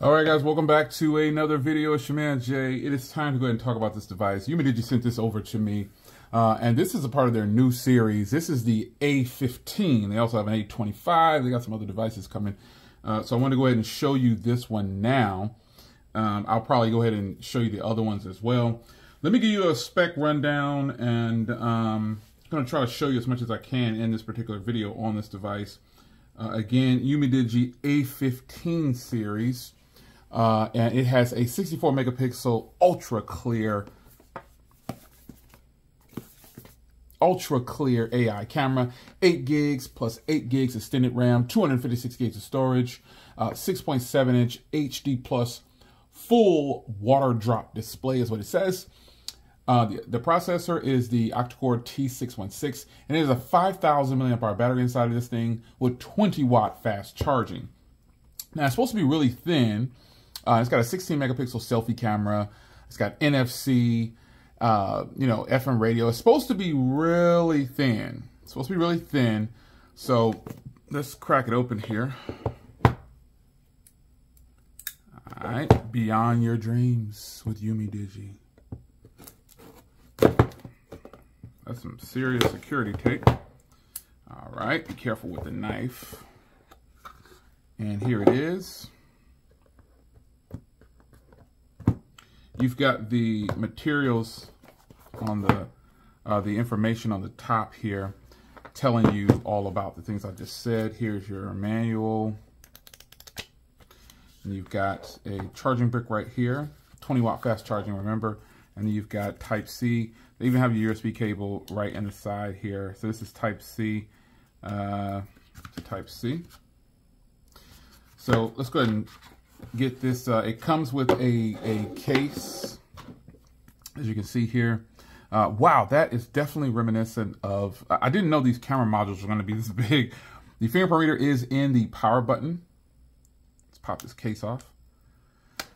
All right, guys, welcome back to another video. It's your man, Jay. It is time to go ahead and talk about this device. UMIDIGI sent this over to me, and this is a part of their new series. This is the A15. They also have an A25. They got some other devices coming. So I want to go ahead and show you this one now. I'll probably go ahead and show you the other ones as well. Let me give you a spec rundown, and I'm going to try to show you as much as I can in this particular video on this device. Again, UMIDIGI A15 series. And it has a 64 megapixel ultra clear AI camera, 8 gigs plus 8 gigs extended RAM, 256 gigs of storage, 6.7 inch HD plus full water drop display is what it says. The processor is the Octa-Core T616, and it is a 5,000 milliamp hour battery inside of this thing with 20 watt fast charging. Now it's supposed to be really thin. It's got a 16 megapixel selfie camera. It's got NFC, FM radio. It's supposed to be really thin. It's supposed to be really thin. So let's crack it open here. All right, beyond your dreams with UMIDIGI. That's some serious security tape. All right, be careful with the knife. And here it is. You've got the materials on the information on the top here telling you all about the things I just said. Here's your manual. And you've got a charging brick right here, 20 watt fast charging, remember. And then you've got Type-C. They even have a USB cable right in the side here. So this is Type-C to Type-C. So let's go ahead and get this. It comes with a case, as you can see here. Wow, that is definitely reminiscent of, I didn't know these camera modules were going to be this big. The fingerprint reader is in the power button. Let's pop this case off.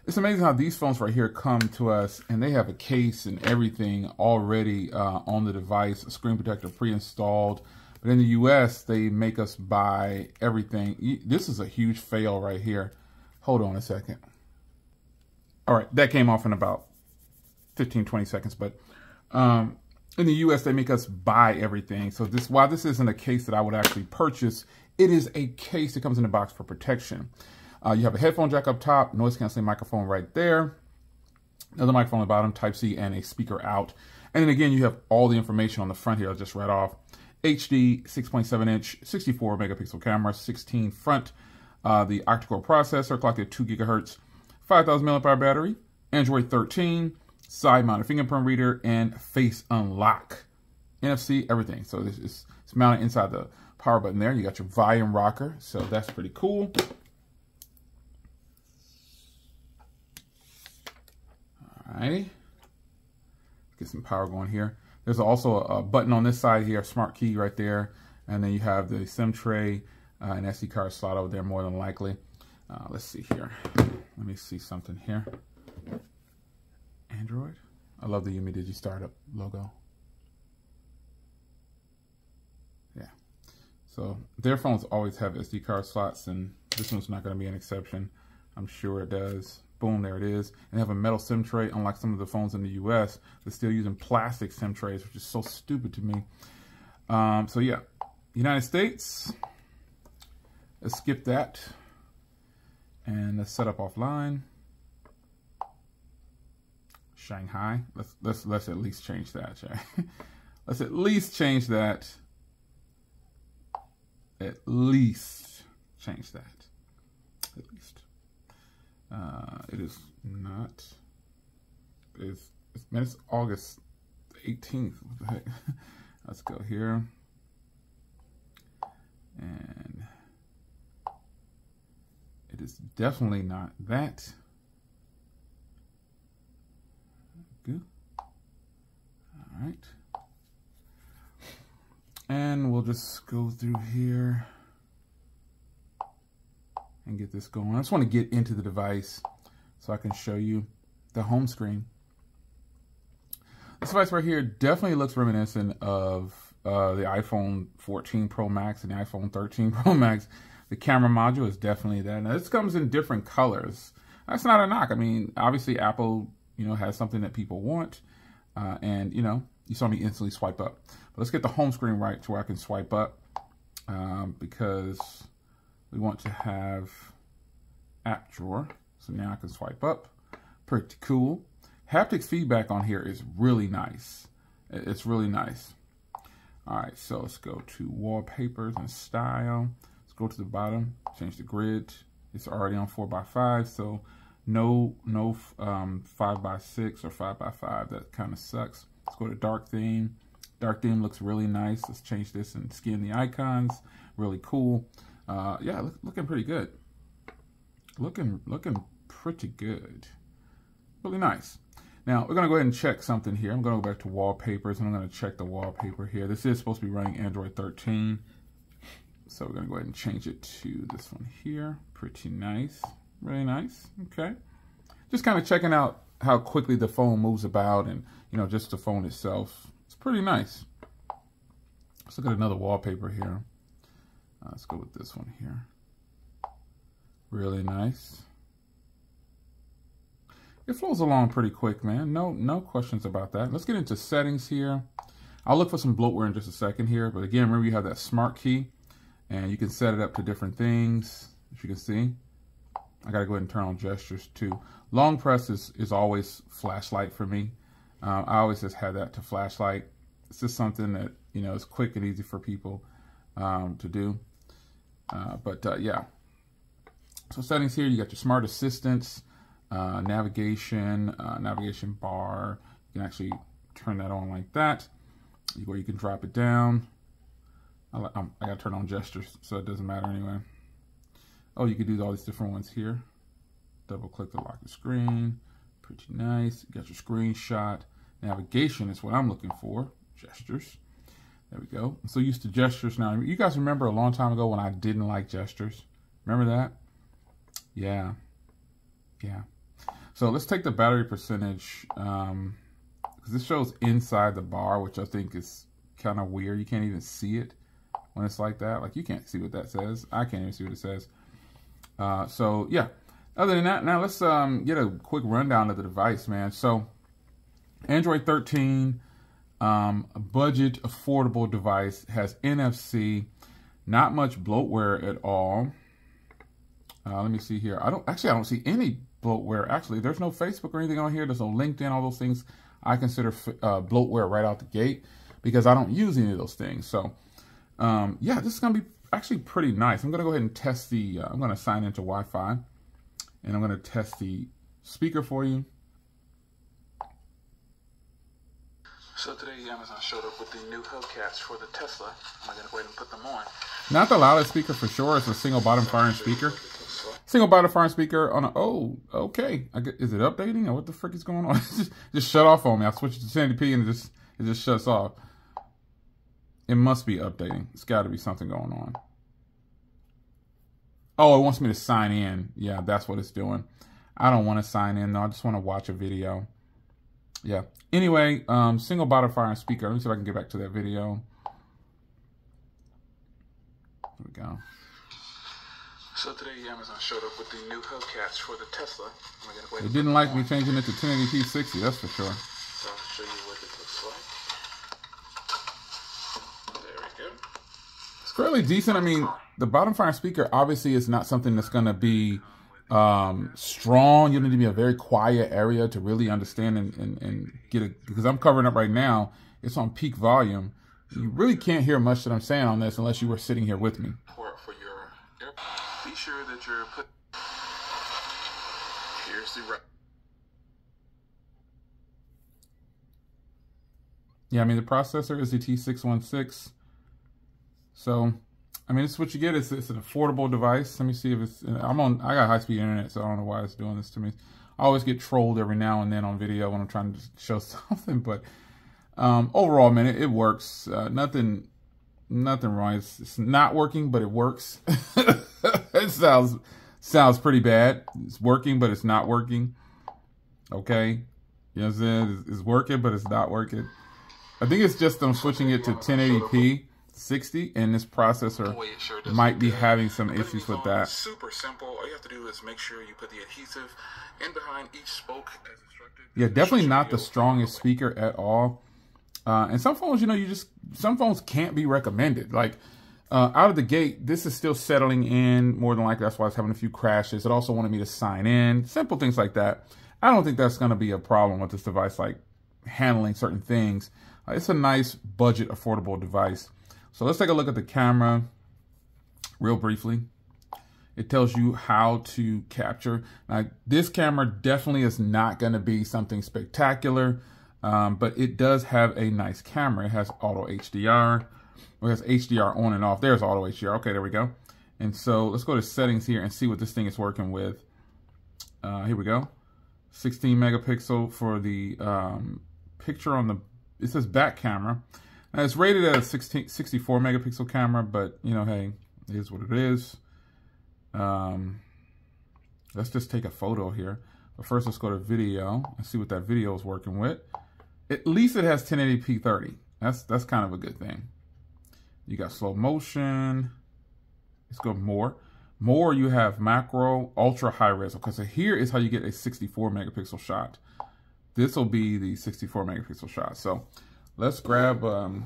It's amazing how these phones right here come to us and they have a case and everything already on the device, a screen protector pre-installed. But in the US, they make us buy everything. This is a huge fail right here. Hold on a second. All right, that came off in about 15, 20 seconds. But in the US, they make us buy everything. So while this isn't a case that I would actually purchase, it is a case that comes in a box for protection. You have a headphone jack up top, noise canceling microphone right there, another microphone on the bottom, Type-C, and a speaker out. And then again, you have all the information on the front here I just read off. HD, 6.7 inch, 64 megapixel camera, 16 front. The Octa-Core processor, clocked at 2 gigahertz, 5,000 milliamp battery, Android 13, side-mounted fingerprint reader, and face unlock. NFC, everything. So it's mounted inside the power button there. You got your volume rocker, so that's pretty cool. Alrighty. Get some power going here. There's also a button on this side here, a smart key right there. And then you have the SIM tray, an SD card slot over there more than likely. Let's see here. Let me see something here. Android. I love the UMIDIGI startup logo. Yeah. So their phones always have SD card slots, and this one's not going to be an exception. I'm sure it does. Boom, there it is. And they have a metal SIM tray, unlike some of the phones in the US. They're still using plastic SIM trays, which is so stupid to me. So yeah, United States. Let's skip that. And let's set up offline. Shanghai. Let's at least change that. Let's at least change that. At least change that. At least. It is not. It's August 18th. What the heck? Let's go here. And it is definitely not that. Good. All right. And we'll just go through here and get this going. I just want to get into the device so I can show you the home screen. This device right here definitely looks reminiscent of the iPhone 14 Pro Max and the iPhone 13 Pro Max. The camera module is definitely that. Now this comes in different colors. That's not a knock. I mean, obviously Apple, you know, has something that people want. And, you know, you saw me instantly swipe up. But let's get the home screen right to where I can swipe up because we want to have app drawer. So now I can swipe up. Pretty cool. Haptics feedback on here is really nice. It's really nice. All right, so let's go to wallpapers and style. Let's go to the bottom, change the grid. It's already on 4x5, so no 5x6 or 5x5. That kind of sucks. Let's go to dark theme. Dark theme looks really nice. Let's change this and skin the icons. Really cool. Yeah, looking pretty good. Looking pretty good. Really nice. Now, we're going to go ahead and check something here. I'm going to go back to wallpapers, and I'm going to check the wallpaper here. This is supposed to be running Android 13. So we're going to go ahead and change it to this one here. Pretty nice. Really nice. Okay. Just kind of checking out how quickly the phone moves about and, you know, just the phone itself. It's pretty nice. Let's look at another wallpaper here. Let's go with this one here. Really nice. It flows along pretty quick, man. No questions about that. Let's get into settings here. I'll look for some bloatware in just a second here. But again, remember you have that smart key and you can set it up to different things. As you can see, I got to go ahead and turn on gestures too. Long press is always flashlight for me. I always just have that to flashlight. It's just something that, you know, is quick and easy for people to do. Yeah. So settings here, you got your smart assistants. Navigation bar. You can actually turn that on like that, where you can drop it down. I gotta turn on gestures, so it doesn't matter anyway. Oh, you can do all these different ones here. Double click to lock the screen. Pretty nice. You got your screenshot. Navigation is what I'm looking for. Gestures. There we go. I'm so used to gestures now. You guys remember a long time ago when I didn't like gestures? Remember that? Yeah. Yeah. So let's take the battery percentage, because this shows inside the bar, which I think is kind of weird. You can't even see it when it's like that. Like, you can't see what that says. I can't even see what it says. So yeah, other than that, now let's get a quick rundown of the device, man. So Android 13, budget, affordable device, has NFC, not much bloatware at all. Let me see here. I don't see any bloatware. Actually, there's no Facebook or anything on here. There's no LinkedIn, all those things I consider bloatware right out the gate because I don't use any of those things. So, yeah, this is going to be actually pretty nice. I'm going to go ahead and test the, I'm going to sign into Wi-Fi, and I'm going to test the speaker for you. So today Amazon showed up with the new hubcaps for the Tesla. I'm going to go ahead and put them on. Not the loudest speaker for sure. It's a single bottom firing speaker. Single bottom firing speaker on a, oh, okay. Is it updating or what the frick is going on? just shut off on me. I switched to 1080p and it just shuts off. It must be updating. It's got to be something going on. Oh, it wants me to sign in. Yeah, that's what it's doing. I don't want to sign in though. I just want to watch a video. Yeah. Anyway, single bottom firing speaker. Let me see if I can get back to that video. There we go. So today Amazon showed up with the new hubcaps for the Tesla. It didn't like me changing it to 1080p 60, that's for sure. So I'll show you what it looks like. There we go. It's fairly decent. I mean, the bottom firing speaker obviously is not something that's going to be strong. You need to be a very quiet area to really understand and get it, because I'm covering up right now. It's on peak volume. You really can't hear much that I'm saying on this unless you were sitting here with me. For your be sure that you're put. Here's the right. Yeah, I mean the processor is the T616. So, I mean, this is what you get. It's an affordable device. Let me see if it's. I got high-speed internet, so I don't know why it's doing this to me. I always get trolled every now and then on video when I'm trying to show something, but overall, man, it works. Nothing wrong. It's not working, but it works. It sounds pretty bad. It's working, but it's not working. Okay, you know what I'm saying? It's working, but it's not working. I think it's just I'm switching it to 1080p. 60, and this processor might be having some issues with that. Super simple. All you have to do is make sure you put the adhesive in behind each spoke as instructed. Yeah, definitely not the strongest speaker at all. And some phones, you know, some phones can't be recommended. Like out of the gate, this is still settling in more than likely. That's why it's having a few crashes. It also wanted me to sign in, simple things like that. I don't think that's going to be a problem with this device, like handling certain things. It's a nice budget, affordable device. So let's take a look at the camera real briefly. It tells you how to capture. Now, this camera definitely is not going to be something spectacular, but it does have a nice camera. It has auto HDR. It has HDR on and off. There's auto HDR. Okay, there we go. And so let's go to settings here and see what this thing is working with. Here we go. 16 megapixel for the picture on the, it says back camera. Now it's rated at a 64 megapixel camera, but you know, hey, it is what it is. Let's just take a photo here. But first, let's go to video and see what that video is working with. At least it has 1080p 30. That's kind of a good thing. You got slow motion. Let's go more. More, you have macro, ultra high res. Okay, so here is how you get a 64 megapixel shot. This will be the 64 megapixel shot. So let's grab to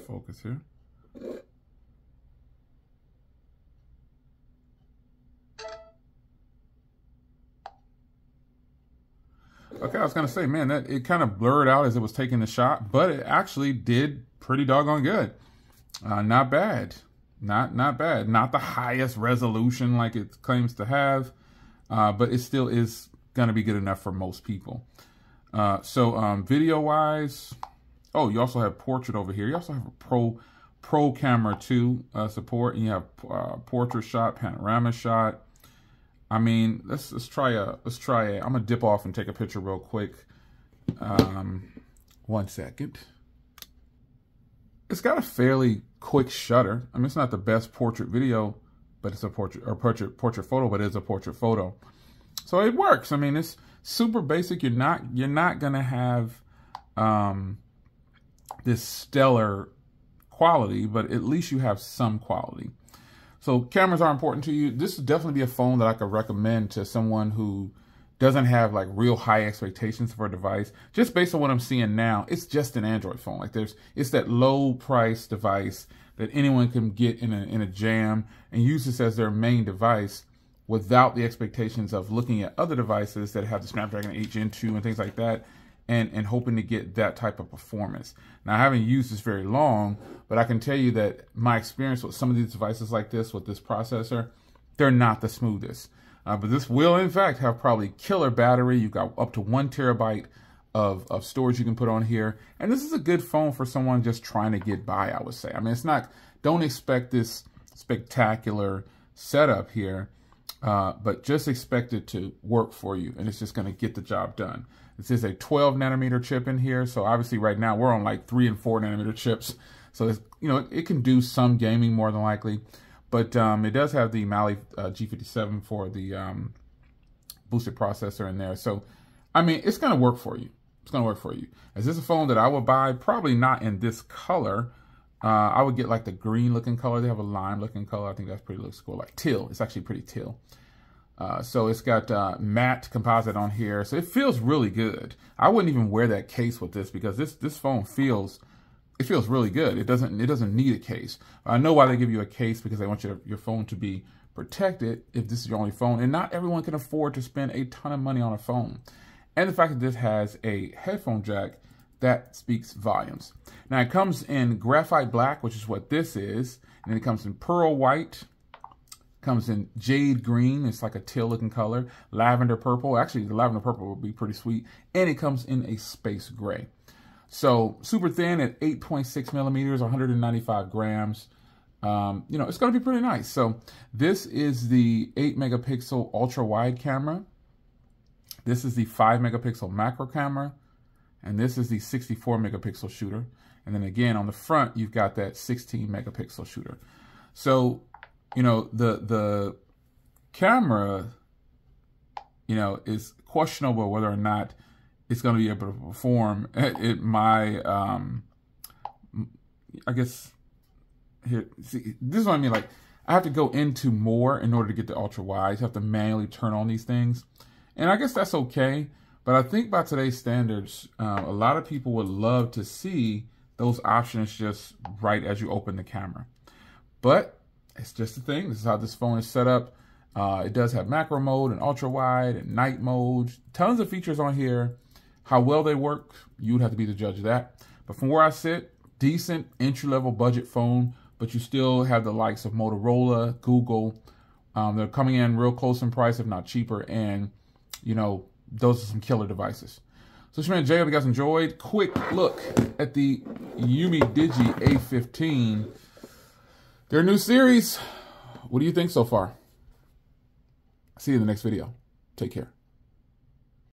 focus here. Okay, I was gonna say, man, that it kind of blurred out as it was taking the shot, but it actually did pretty doggone good. Not bad, not bad. Not the highest resolution like it claims to have, but it still is gonna be good enough for most people. So video wise, oh, you also have portrait over here. You also have a pro camera 2 support, and you have portrait shot, panorama shot. I mean, let's try a, I'm gonna dip off and take a picture real quick. 1 second. It's got a fairly quick shutter. I mean, it's not the best portrait video, but it's a portrait photo, but it's a portrait photo. So it works. I mean, it's super basic. You're not gonna have this stellar quality, but at least you have some quality. So cameras are important to you. This would definitely be a phone that I could recommend to someone who doesn't have like real high expectations for a device. Just based on what I'm seeing now, it's just an Android phone. Like it's that low price device that anyone can get in a jam and use this as their main device without the expectations of looking at other devices that have the Snapdragon 8 Gen 2 and things like that, and hoping to get that type of performance. Now, I haven't used this very long, but I can tell you that my experience with some of these devices like this, with this processor, they're not the smoothest. But this will, in fact, have probably killer battery. You've got up to 1 terabyte of storage you can put on here. And this is a good phone for someone just trying to get by, I would say. I mean, it's not, don't expect this spectacular setup here, but just expect it to work for you. And it's just going to get the job done. This is a 12 nanometer chip in here. So obviously right now we're on like 3 and 4 nanometer chips. So it's, you know, it can do some gaming more than likely, but it does have the Mali G57 for the boosted processor in there. So, I mean, it's going to work for you. It's going to work for you. Is this a phone that I would buy? Probably not in this color. I would get like the green looking color. They have a lime looking color. I think that's pretty looks cool. Like teal. It's actually pretty teal. So it's got matte composite on here. So it feels really good. I wouldn't even wear that case with this because this phone feels really good. It doesn't need a case. I know why they give you a case, because they want your phone to be protected if this is your only phone, and not everyone can afford to spend a ton of money on a phone. And the fact that this has a headphone jack, that speaks volumes. Now it comes in graphite black, which is what this is, and then it comes in pearl white, comes in jade green, it's like a teal looking color, lavender purple, actually the lavender purple would be pretty sweet, and it comes in a space gray. So super thin at 8.6 millimeters, 195 grams. You know, it's going to be pretty nice. So this is the 8 megapixel ultra wide camera. This is the 5 megapixel macro camera. And this is the 64 megapixel shooter. And then again, on the front, you've got that 16 megapixel shooter. So, you know, the camera, you know, is questionable whether or not it's going to be able to perform at my, I guess, here, see, this is what I mean. Like, I have to go into more in order to get the ultra wides. I have to manually turn on these things. And I guess that's okay. But I think by today's standards, a lot of people would love to see those options just right as you open the camera. But it's just a thing. This is how this phone is set up. It does have macro mode and ultra wide and night mode. Tons of features on here. How well they work, you would have to be the judge of that. But from where I sit, decent entry-level budget phone, but you still have the likes of Motorola, Google. They're coming in real close in price, if not cheaper. And, you know, those are some killer devices. So, it's your man Jay. Hope you guys enjoyed. Quick look at the UMIDIGI A15. Their new series. What do you think so far? See you in the next video. Take care.